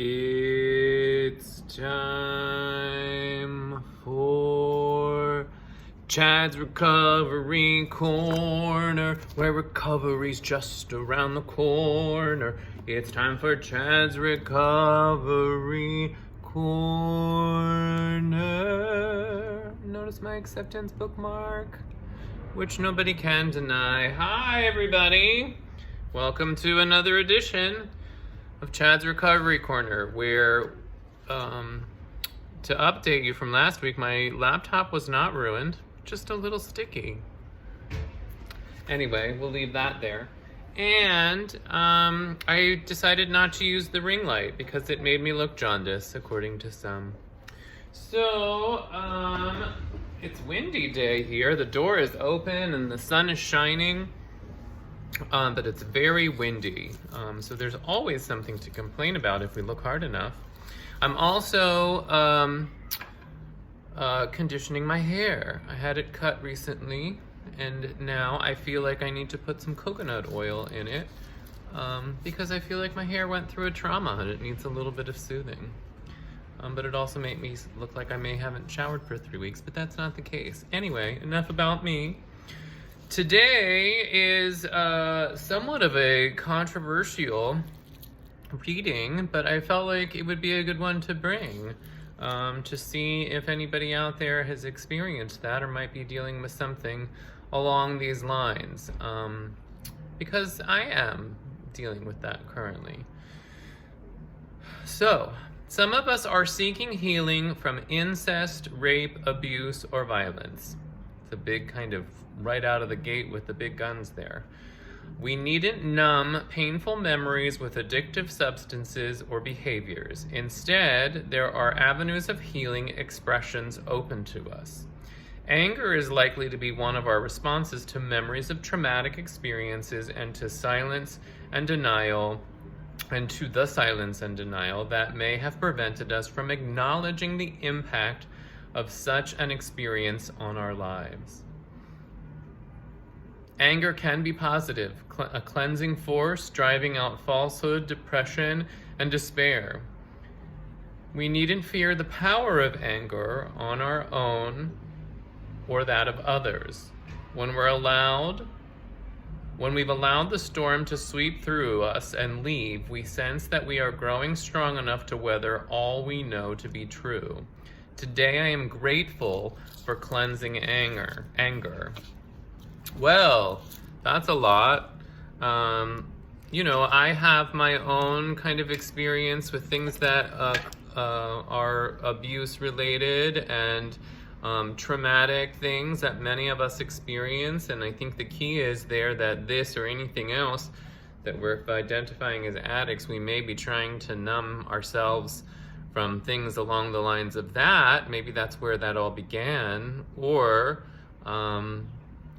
It's time for Chad's Recovery Corner, where recovery's just around the corner. It's time for Chad's Recovery Corner. Notice my acceptance bookmark, which nobody can deny. Hi, everybody. Welcome to another edition of Chad's Recovery Corner, where, to update you from last week, my laptop was not ruined, just a little sticky. Anyway, we'll leave that there. And I decided not to use the ring light because it made me look jaundiced, according to some. So, it's windy day here. The door is open and the sun is shining. But it's very windy, so there's always something to complain about if we look hard enough. I'm also conditioning my hair. I had it cut recently, and now I feel like I need to put some coconut oil in it because I feel like my hair went through a trauma and it needs a little bit of soothing. But it also made me look like I haven't showered for 3 weeks, but that's not the case. Anyway, enough about me. Today is somewhat of a controversial reading, but I felt like it would be a good one to bring to see if anybody out there has experienced that or might be dealing with something along these lines, because I am dealing with that currently. So, some of us are seeking healing from incest, rape, abuse, or violence. It's a big kind of right out of the gate with the big guns there. We needn't numb painful memories with addictive substances or behaviors. Instead, there are avenues of healing expressions open to us. Anger is likely to be one of our responses to memories of traumatic experiences and to silence and denial, and to the silence and denial that may have prevented us from acknowledging the impact of such an experience on our lives. Anger can be positive, a cleansing force driving out falsehood, depression, and despair. We needn't fear the power of anger on our own or that of others. When we've allowed the storm to sweep through us and leave, we sense that we are growing strong enough to weather all we know to be true. Today I am grateful for cleansing anger. Well, that's a lot. I have my own kind of experience with things that are abuse related and traumatic things that many of us experience. And I think the key is there that this or anything else that we're identifying as addicts, we may be trying to numb ourselves from things along the lines of that. Maybe that's where that all began, or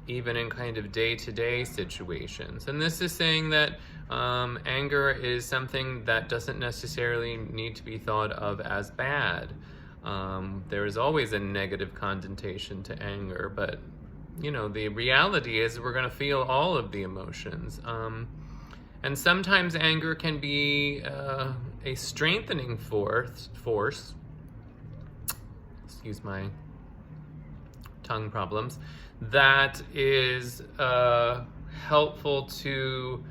even in kind of day-to-day situations. And this is saying that anger is something that doesn't necessarily need to be thought of as bad. There is always a negative connotation to anger, but the reality is we're going to feel all of the emotions. And sometimes anger can be a strengthening force. Excuse my tongue problems. That is helpful to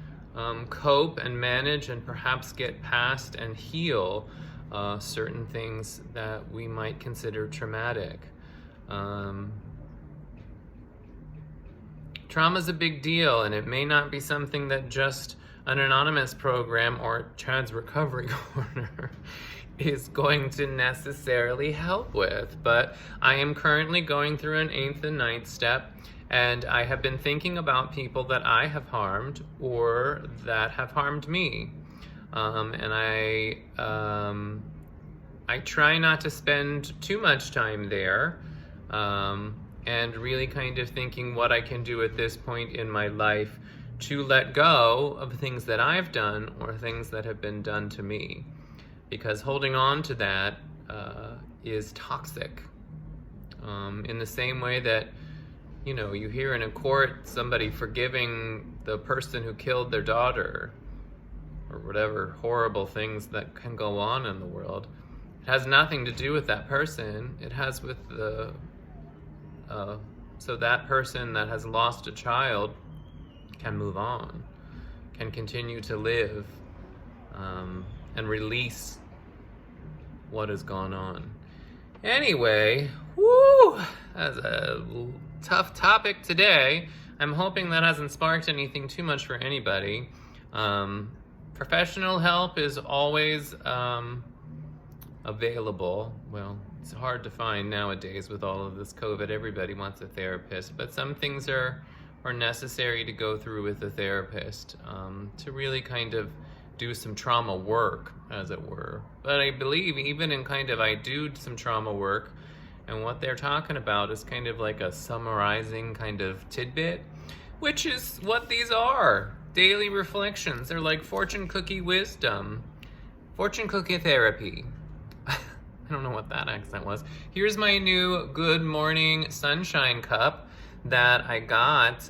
cope and manage and perhaps get past and heal certain things that we might consider traumatic. Trauma is a big deal, and it may not be something that just an anonymous program or Chad's Recovery Corner is going to necessarily help with, but I am currently going through an 8th and 9th step, and I have been thinking about people that I have harmed or that have harmed me, and I try not to spend too much time there, and really kind of thinking what I can do at this point in my life to let go of things that I've done or things that have been done to me. Because holding on to that is toxic. In the same way that, you hear in a court somebody forgiving the person who killed their daughter. or whatever horrible things that can go on in the world. It has nothing to do with that person. It has with the, so that person that has lost a child can move on, can continue to live, and release what has gone on. Anyway, woo, that's a tough topic today. I'm hoping that hasn't sparked anything too much for anybody. Professional help is always available. Well, it's hard to find nowadays with all of this COVID. Everybody wants a therapist, but some things are necessary to go through with a therapist to really kind of do some trauma work, as it were. But I believe even in kind of, I do some trauma work, and what they're talking about is kind of like a summarizing kind of tidbit, which is what these are. Daily reflections. They're like fortune cookie wisdom. Fortune cookie therapy. I don't know what that accent was. Here's my new Good Morning Sunshine cup that I got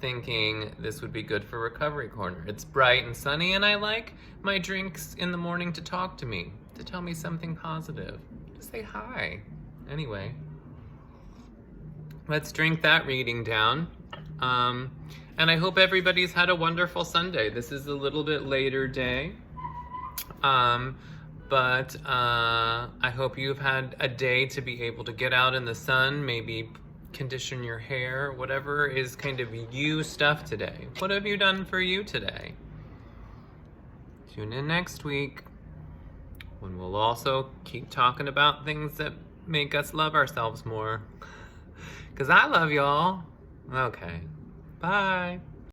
thinking this would be good for Recovery Corner. It's bright and sunny, and I like my drinks in the morning to talk to me, to tell me something positive, to say hi. Anyway, let's drink that reading down. And I hope everybody's had a wonderful Sunday. This is a little bit later day. But I hope you've had a day to be able to get out in the sun, maybe condition your hair, whatever is kind of you stuff today. What have you done for you today? Tune in next week when we'll also keep talking about things that make us love ourselves more. 'Cause I love y'all. Okay. Bye.